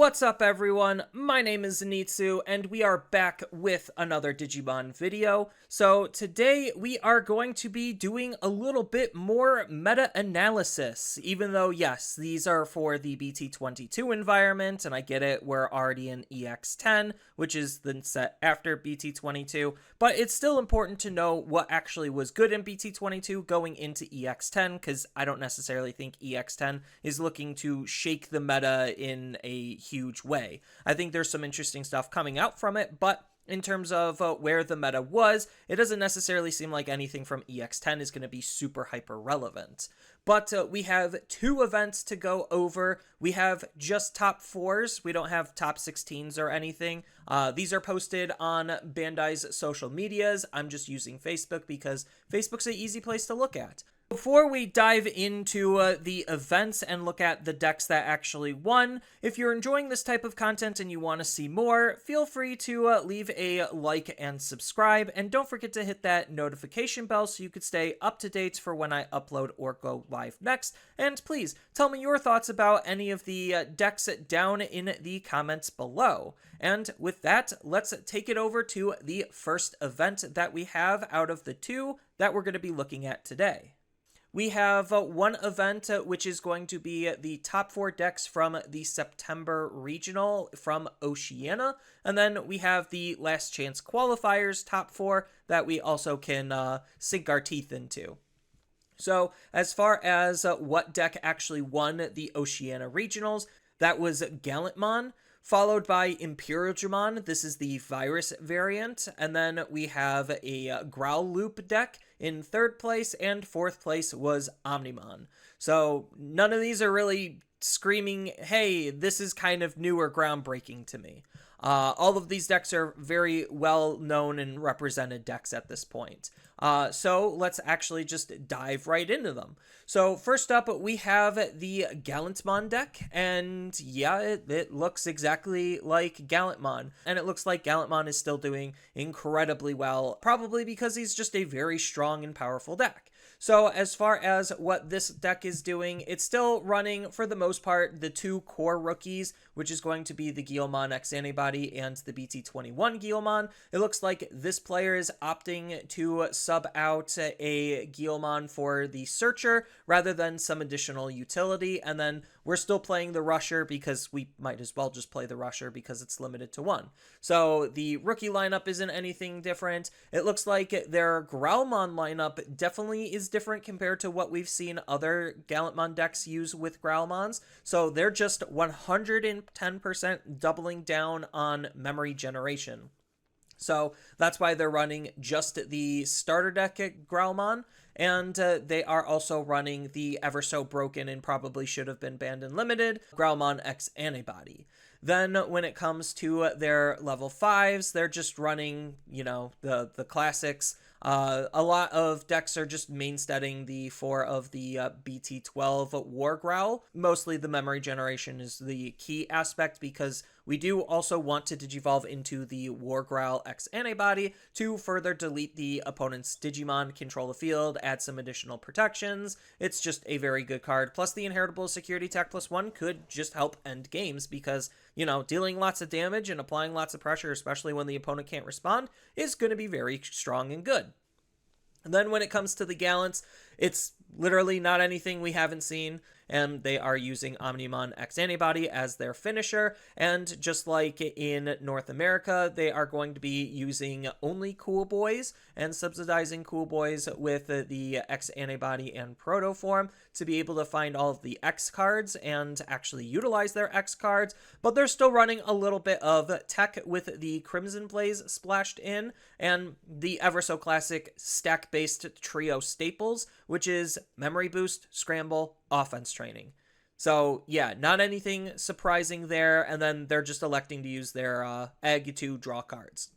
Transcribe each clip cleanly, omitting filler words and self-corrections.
What's up everyone, my name is Zenitsu, and we are back with another Digimon video. So today we are going to be doing a little bit more meta-analysis, even though yes, these are for the BT22 environment, and I get it, we're already in EX10, which is the set after BT22, but it's still important to know what actually was good in BT22 going into EX10, because I don't necessarily think EX10 is looking to shake the meta in a huge way. I think there's some interesting stuff coming out from it, but in terms of where the meta was, it doesn't necessarily seem like anything from EX10 is going to be super hyper relevant. But we have two events to go over. We have just top 4s. We don't have top 16s or anything. These are posted on Bandai's social medias. I'm just using Facebook because Facebook's an easy place to look at. Before we dive into the events and look at the decks that actually won, if you're enjoying this type of content and you want to see more, feel free to leave a like and subscribe, and don't forget to hit that notification bell so you could stay up to date for when I upload or go live next, and please tell me your thoughts about any of the decks down in the comments below. And with that, let's take it over to the first event that we have out of the two that we're going to be looking at today. We have one event, which is going to be the top 4 decks from the September Regional from Oceania. And then we have the Last Chance Qualifiers top 4 that we also can sink our teeth into. So as far as what deck actually won the Oceania Regionals, that was Gallantmon, followed by Imperialdramon. This is the virus variant. And then we have a Growlmon deck in 3rd place, and 4th place was Omnimon. So none of these are really screaming, hey, this is kind of new or groundbreaking to me. All of these decks are very well known and represented decks at this point. So let's actually just dive right into them. So first up, we have the Gallantmon deck, and yeah, it looks exactly like Gallantmon, and it looks like Gallantmon is still doing incredibly well, probably because he's just a very strong and powerful deck. So as far as what this deck is doing, it's still running, for the most part, the 2 core rookies, which is going to be the Gallantmon X Antibody and the BT21 Gallantmon. It looks like this player is opting to sub out a Gallantmon for the Searcher rather than some additional utility, and then we're still playing the Rusher because we might as well just play the Rusher because it's limited to 1. So the rookie lineup isn't anything different. It looks like their Growlmon lineup definitely is different compared to what we've seen other Gallantmon decks use with Growlmons. So they're just 110% doubling down on memory generation. So that's why they're running just the starter deck at Growlmon, and they are also running the ever so broken and probably should have been banned and limited Growlmon X Antibody. Then when it comes to their level 5s, they're just running, you know, the classics. A lot of decks are just mainsteading the 4 of the BT12 War Growl. Mostly the memory generation is the key aspect, because we do also want to digivolve into the War Growl X Antibody to further delete the opponent's Digimon, control the field, add some additional protections. It's just a very good card. Plus the inheritable security tech +1 could just help end games, because, you know, dealing lots of damage and applying lots of pressure, especially when the opponent can't respond, is going to be very strong and good. And then when it comes to the Gallants, it's literally not anything we haven't seen, and they are using Omnimon X Antibody as their finisher, and just like in North America, they are going to be using only Cool Boys and subsidizing Cool Boys with the X Antibody and Proto form to be able to find all of the X cards and actually utilize their X cards, but they're still running a little bit of tech with the Crimson Blaze splashed in, and the ever so classic stack-based trio staples, which is Memory Boost, Scramble, Offense Training. So yeah, not anything surprising there, and then they're just electing to use their egg to draw cards.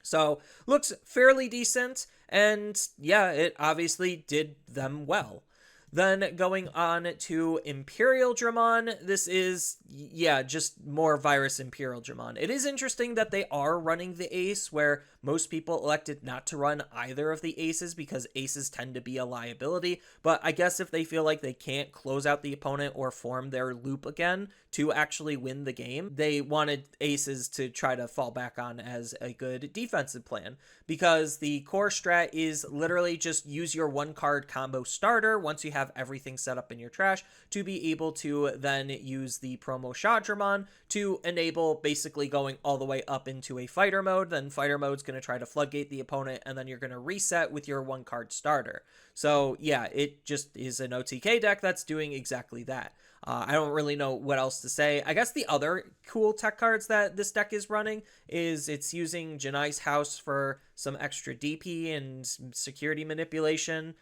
So looks fairly decent, and yeah, it obviously did them well. Then going on to Imperialdramon, this is, yeah, just more virus Imperialdramon. It is interesting that they are running the ace, where most people elected not to run either of the aces because aces tend to be a liability, but I guess if they feel like they can't close out the opponent or form their loop again to actually win the game, they wanted aces to try to fall back on as a good defensive plan, because the core strat is literally just use your one card combo starter once you have everything set up in your trash to be able to then use the promo Shadramon to enable basically going all the way up into a fighter mode. Then fighter mode's going to try to floodgate the opponent, and then you're going to reset with your one card starter. So yeah, it just is an OTK deck that's doing exactly that. I don't really know what else to say. I guess the other cool tech cards that this deck is running is it's using Janai's House for some extra DP and security manipulation.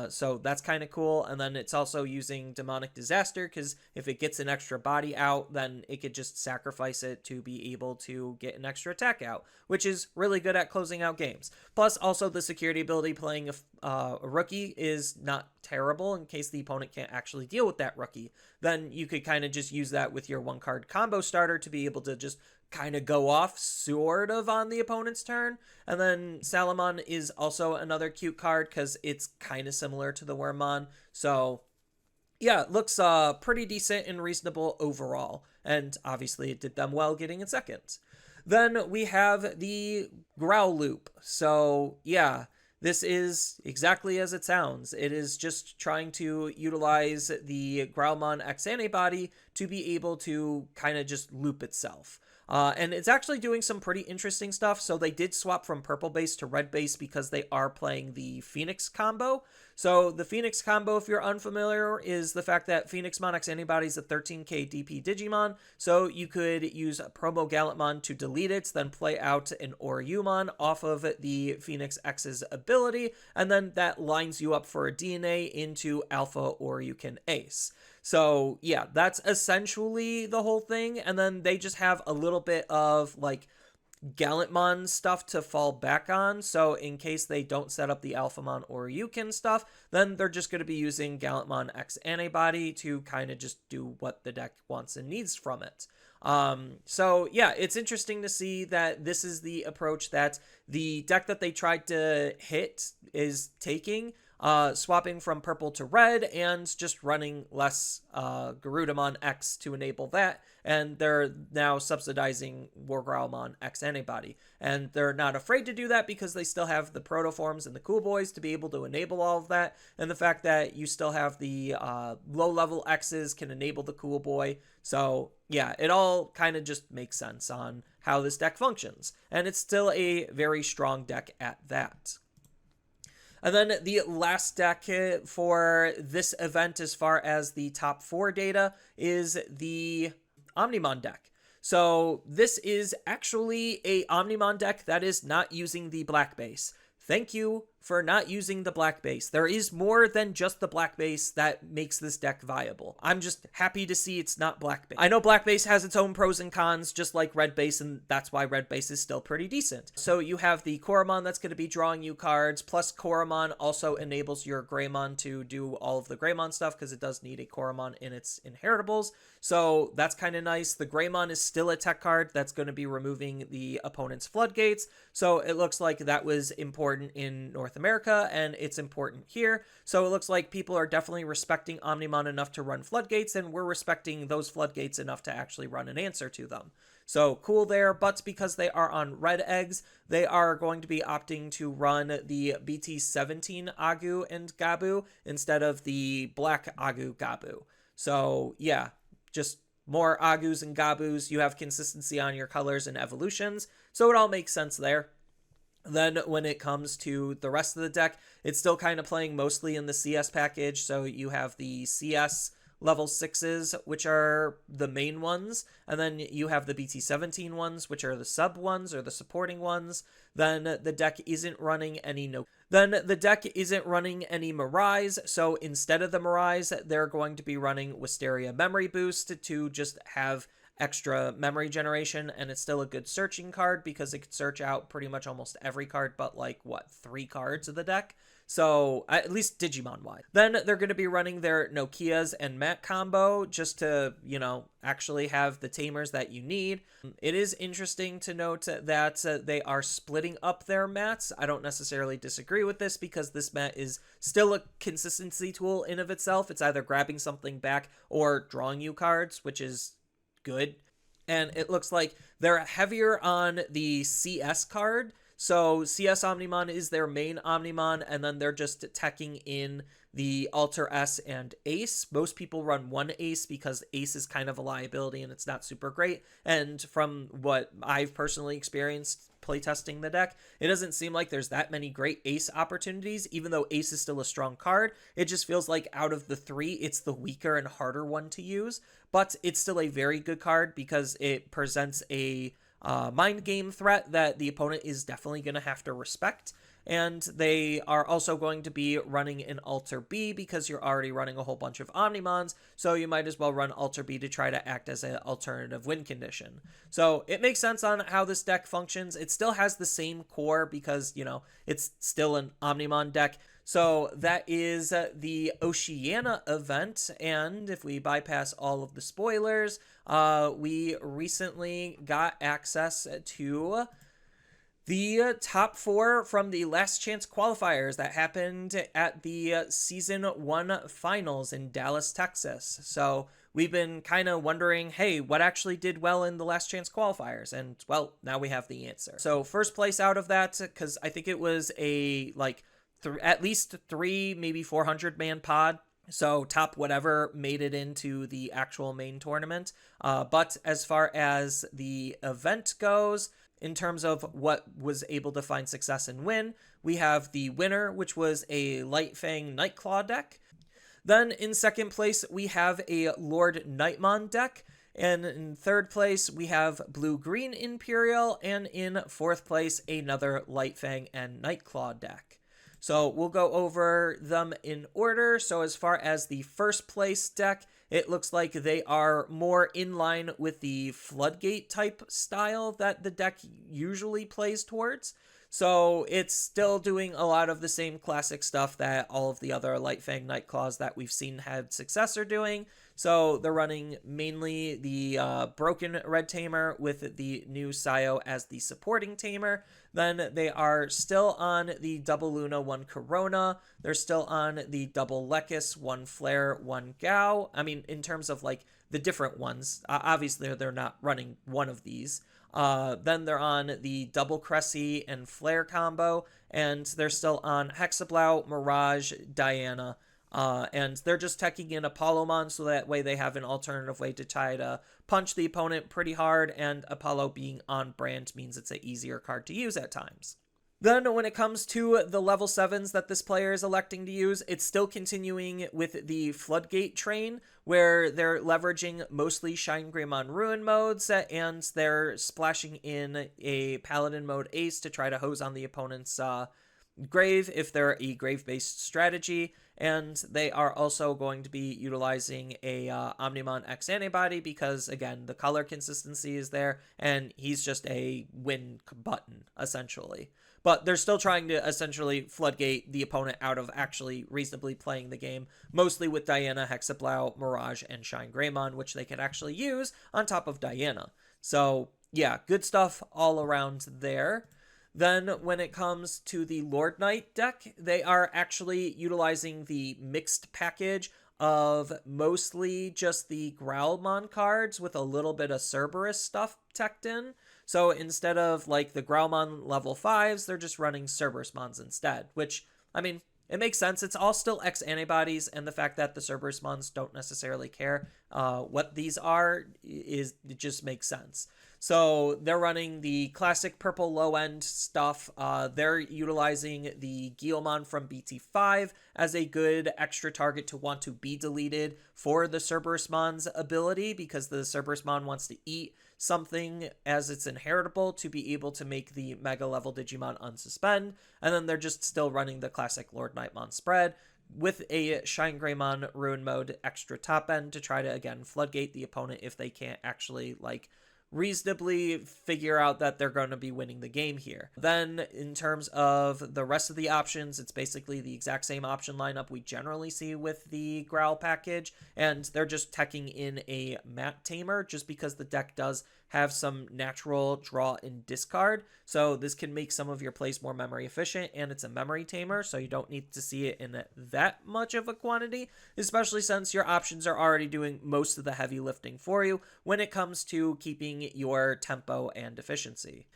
So that's kind of cool. And then it's also using Demonic Disaster, because if it gets an extra body out, then it could just sacrifice it to be able to get an extra attack out, which is really good at closing out games. Plus, also the security ability playing a rookie is not terrible in case the opponent can't actually deal with that rookie. Then you could kind of just use that with your one card combo starter to be able to just kind of go off sort of on the opponent's turn. And then Salamon is also another cute card because it's kind of similar to the Wormmon. So yeah, it looks pretty decent and reasonable overall. And obviously it did them well getting in second. Then we have the Growl Loop. So yeah, this is exactly as it sounds. It is just trying to utilize the Growlmon X antibody to be able to kind of just loop itself. And it's actually doing some pretty interesting stuff. So they did swap from purple base to red base because they are playing the Phoenix combo. So the Phoenix combo, if you're unfamiliar, is the fact that Phoenixmon X Antibody is a 13k DP Digimon. So you could use a promo Gallantmon to delete it, then play out an Oryumon off of the Phoenix X's ability, and then that lines you up for a DNA into Alpha or you can Ace. So yeah, that's essentially the whole thing. And then they just have a little bit of like Gallantmon stuff to fall back on. So in case they don't set up the Alphamon or Ryukin stuff, then they're just going to be using Gallantmon X Antibody to kind of just do what the deck wants and needs from it. So yeah, it's interesting to see that this is the approach that the deck that they tried to hit is taking. Swapping from purple to red and just running less Garudamon X to enable that. And they're now subsidizing Growlmon X Antibody. And they're not afraid to do that because they still have the Protoforms and the Cool Boys to be able to enable all of that. And the fact that you still have the low-level X's can enable the Cool Boy. So yeah, it all kind of just makes sense on how this deck functions. And it's still a very strong deck at that. And then the last deck for this event as far as the top 4 data is the Omnimon deck. So this is actually a Omnimon deck that is not using the black base. Thank you for not using the black base. There is more than just the black base that makes this deck viable. I'm just happy to see it's not black base. I know black base has its own pros and cons, just like red base, and that's why red base is still pretty decent. So you have the Koromon that's going to be drawing you cards, plus Koromon also enables your Greymon to do all of the Greymon stuff because it does need a Koromon in its inheritables. So that's kind of nice. The Greymon is still a tech card that's going to be removing the opponent's floodgates. So it looks like that was important in North America, and it's important here. So it looks like people are definitely respecting Omnimon enough to run floodgates, and we're respecting those floodgates enough to actually run an answer to them. So cool there, but because they are on red eggs, they are going to be opting to run the BT17 Agu and Gabu instead of the black Agu Gabu. So yeah, just more Agus and Gabus. You have consistency on your colors and evolutions, so it all makes sense there. Then when it comes to the rest of the deck, it's still kind of playing mostly in the CS package. So you have the CS level 6s, which are the main ones. And then you have the BT17 ones, which are the sub ones or the supporting ones. Then the deck isn't running any Mirais. So instead of the Mirais, they're going to be running Wisteria Memory Boost to just have extra memory generation, and it's still a good searching card because it could search out pretty much almost every card but like 3 cards of the deck. So, at least Digimon-wise. Then they're going to be running their Nokias and Mat combo just to, actually have the tamers that you need. It is interesting to note that they are splitting up their mats. I don't necessarily disagree with this because this mat is still a consistency tool in of itself. It's either grabbing something back or drawing you cards, which is good. And it looks like they're heavier on the CS card. So CS Omnimon is their main Omnimon, and then they're just teching in the Alter S and Ace. Most people run one Ace because Ace is kind of a liability and it's not super great. And from what I've personally experienced playtesting the deck, it doesn't seem like there's that many great Ace opportunities, even though Ace is still a strong card. It just feels like out of the three, it's the weaker and harder one to use. But it's still a very good card because it presents a mind game threat that the opponent is definitely going to have to respect. And they are also going to be running an Alter B because you're already running a whole bunch of Omnimons, so you might as well run Alter B to try to act as an alternative win condition. So it makes sense on how this deck functions. It still has the same core because, it's still an Omnimon deck. So that is the Oceania event, and if we bypass all of the spoilers, we recently got access to the top 4 from the Last Chance Qualifiers that happened at the Season 1 Finals in Dallas, Texas. So we've been kind of wondering, hey, what actually did well in the Last Chance Qualifiers? And, well, now we have the answer. So first place out of that, because I think it was a, at least 3, maybe 400-man pod. So top whatever made it into the actual main tournament. But as far as the event goes, in terms of what was able to find success and win, we have the winner, which was a Light Fang Nightclaw deck. Then in second place, we have a LordKnightmon deck. And in third place, we have Blue-Green Imperial. And in fourth place, another Light Fang and Nightclaw deck. So we'll go over them in order. So as far as the first place deck, it looks like they are more in line with the Floodgate type style that the deck usually plays towards. So it's still doing a lot of the same classic stuff that all of the other Light Fang Nightclaws that we've seen had success are doing. So they're running mainly the Broken Red Tamer with the new Sayo as the supporting Tamer. Then they are still on the Double Luna, 1 Corona. They're still on the Double Lekis, 1 Flare, 1 Gao. I mean, in terms of the different ones, obviously they're not running one of these. Then they're on the Double Cressy and Flare combo, and they're still on Hexablow, Mirage, Diana. And they're just teching in Apollomon so that way they have an alternative way to try to punch the opponent pretty hard, and Apollo being on brand means it's an easier card to use at times. Then when it comes to the level 7s that this player is electing to use, it's still continuing with the Floodgate train, where they're leveraging mostly Shine Greymon Ruin modes, and they're splashing in a Paladin mode Ace to try to hose on the opponent's grave if they're a grave-based strategy. And they are also going to be utilizing a Omnimon X antibody because, again, the color consistency is there, and he's just a win button, essentially. But they're still trying to essentially floodgate the opponent out of actually reasonably playing the game, mostly with Diana, Hexablow, Mirage, and Shine Greymon, which they could actually use on top of Diana. So, yeah, good stuff all around there. Then when it comes to the Lord Knight deck, they are actually utilizing the mixed package of mostly just the Growlmon cards with a little bit of Cerberus stuff teched in. So instead of the Growlmon level 5s, they're just running Cerberusmons instead, which, I mean, it makes sense. It's all still X antibodies, and the fact that the Cerberusmons don't necessarily care what these are it just makes sense. So they're running the classic purple low-end stuff. They're utilizing the Gallantmon from BT5 as a good extra target to want to be deleted for the Cerberusmon's ability, because the Cerberusmon wants to eat something as it's inheritable to be able to make the Mega level Digimon unsuspend. And then they're just still running the classic LordKnightmon spread with a Shine Greymon Ruin mode extra top end to try to, again, floodgate the opponent if they can't actually, reasonably figure out that they're going to be winning the game here. Then in terms of the rest of the options, it's basically the exact same option lineup we generally see with the Growl package, and they're just teching in a Mat Tamer just because the deck does have some natural draw and discard, so this can make some of your plays more memory efficient, and it's a memory tamer, so you don't need to see it in that much of a quantity, especially since your options are already doing most of the heavy lifting for you when it comes to keeping your tempo and efficiency.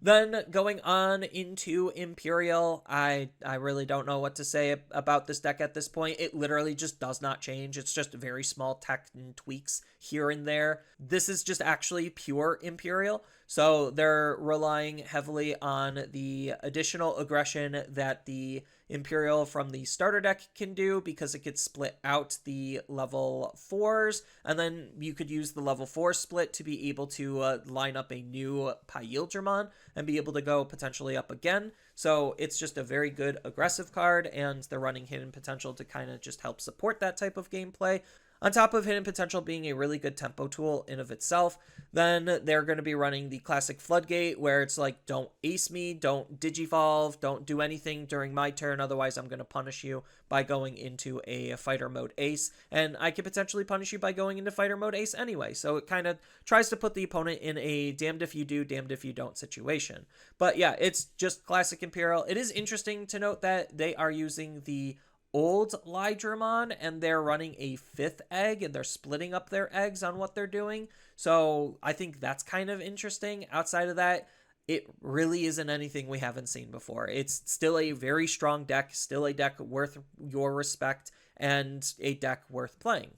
Then going on into Imperial, I really don't know what to say about this deck at this point. It literally just does not change. It's just very small tech and tweaks here and there. This is just actually pure Imperial. So they're relying heavily on the additional aggression that the Imperial from the starter deck can do because it could split out the level 4s, and then you could use the level 4 split to be able to line up a new Imperialdramon and be able to go potentially up again. So it's just a very good aggressive card, and they're running hidden potential to kind of just help support that type of gameplay. On top of hidden potential being a really good tempo tool in of itself, then they're going to be running the classic Floodgate, where it's like, don't ace me, don't digivolve, don't do anything during my turn, otherwise I'm going to punish you by going into a fighter mode ace, and I could potentially punish you by going into fighter mode ace anyway, so it kind of tries to put the opponent in a damned if you do, damned if you don't situation. But yeah, it's just classic Imperial. It is interesting to note that they are using the old Llama, and they're running a 5th egg, and they're splitting up their eggs on what they're doing. So I think that's kind of interesting. Outside of that, it really isn't anything we haven't seen before. It's still a very strong deck, still a deck worth your respect, and a deck worth playing.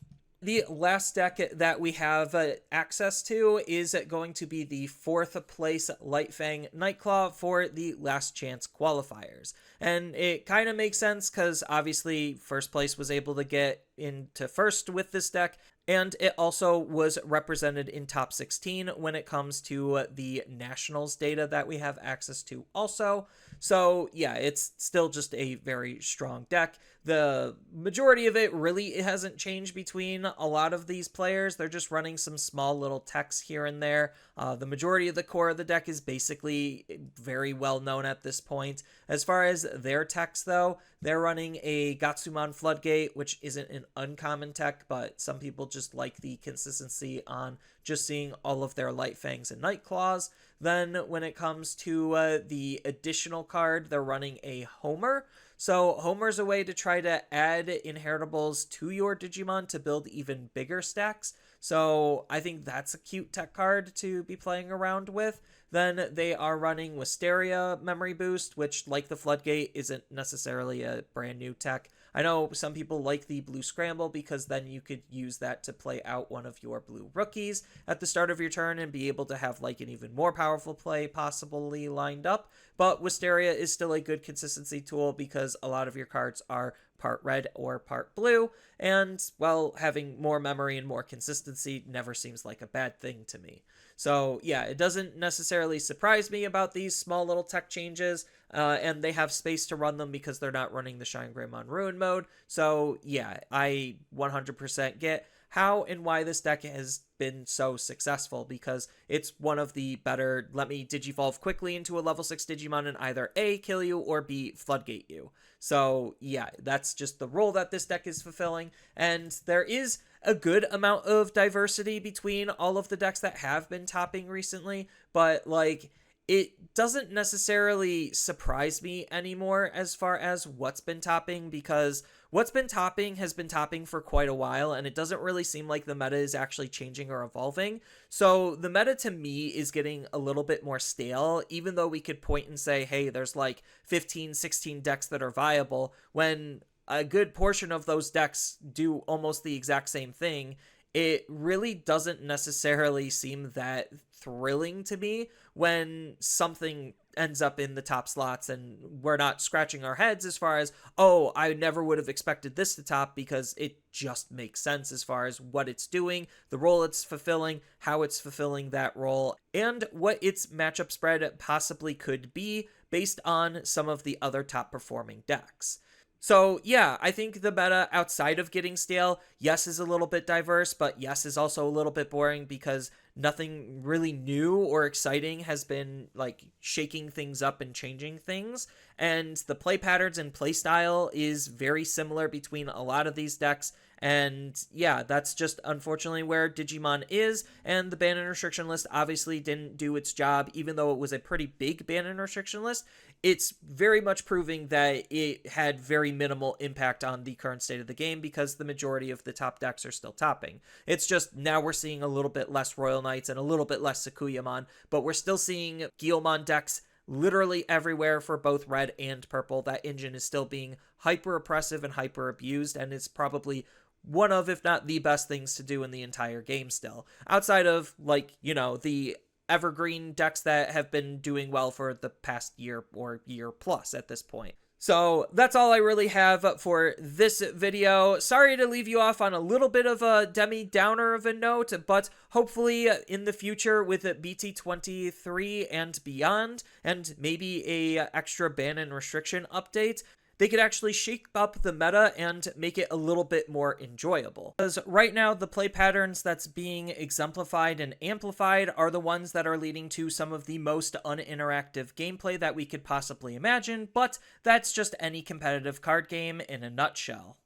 The last deck that we have access to is going to be the 4th place Lightfang Nightclaw for the last chance qualifiers. And it kind of makes sense because obviously first place was able to get into first with this deck, and it also was represented in top 16 when it comes to the nationals data that we have access to also. So yeah, it's still just a very strong deck. The majority of it really hasn't changed between a lot of these players. They're just running some small little techs here and there. The majority of the core of the deck is basically very well known at this point. As far as their techs though, they're running a Gatsumon Floodgate, which isn't an uncommon tech, but some people just like the consistency on just seeing all of their Light Fangs and Nightclaws. Then when it comes to the additional card, they're running a Homer. So Homer's a way to try to add inheritables to your Digimon to build even bigger stacks. So I think that's a cute tech card to be playing around with. Then they are running Wisteria Memory Boost, which, like the Floodgate, isn't necessarily a brand new tech. I know some people like the Blue Scramble because then you could use that to play out one of your blue rookies at the start of your turn and be able to have like an even more powerful play possibly lined up. But Wisteria is still a good consistency tool because a lot of your cards are part red or part blue, and, well, having more memory and more consistency never seems like a bad thing to me. So yeah, it doesn't necessarily surprise me about these small little tech changes, and they have space to run them because they're not running the Shine Greymon Ruin mode. So yeah, I 100% get how and why this deck has been so successful, because it's one of the better let me digivolve quickly into a level 6 Digimon and either A, kill you, or B, floodgate you. So yeah, that's just the role that this deck is fulfilling, and there is a good amount of diversity between all of the decks that have been topping recently, but like, it doesn't necessarily surprise me anymore as far as what's been topping, because what's been topping has been topping for quite a while, and it doesn't really seem like the meta is actually changing or evolving. So the meta to me is getting a little bit more stale, even though we could point and say, hey, there's like 15, 16 decks that are viable, when a good portion of those decks do almost the exact same thing. It really doesn't necessarily seem that thrilling to me when something ends up in the top slots and we're not scratching our heads as far as, oh, I never would have expected this to top, because it just makes sense as far as what it's doing, the role it's fulfilling, how it's fulfilling that role, and what its matchup spread possibly could be based on some of the other top performing decks. So yeah, I think the meta outside of getting stale, yes, is a little bit diverse, but yes, is also a little bit boring because nothing really new or exciting has been like shaking things up and changing things. And the play patterns and play style is very similar between a lot of these decks. And yeah, that's just unfortunately where Digimon is. And the ban and restriction list obviously didn't do its job, even though it was a pretty big ban and restriction list. It's very much proving that it had very minimal impact on the current state of the game because the majority of the top decks are still topping. It's just now we're seeing a little bit less Royal Knights and a little bit less Sakuyamon, but we're still seeing Gallantmon decks literally everywhere for both red and purple. That engine is still being hyper oppressive and hyper abused, and it's probably one of, if not the best things to do in the entire game still. Outside of, like, you know, the evergreen decks that have been doing well for the past year or year plus at this point. So that's all I really have for this video. Sorry to leave you off on a little bit of a demi-downer of a note, but hopefully in the future with BT23 and beyond, and maybe a extra ban and restriction update, they could actually shake up the meta and make it a little bit more enjoyable. Because right now, the play patterns that's being exemplified and amplified are the ones that are leading to some of the most uninteractive gameplay that we could possibly imagine, but that's just any competitive card game in a nutshell.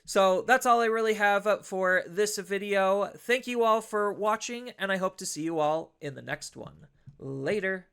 So that's all I really have for this video. Thank you all for watching, and I hope to see you all in the next one. Later.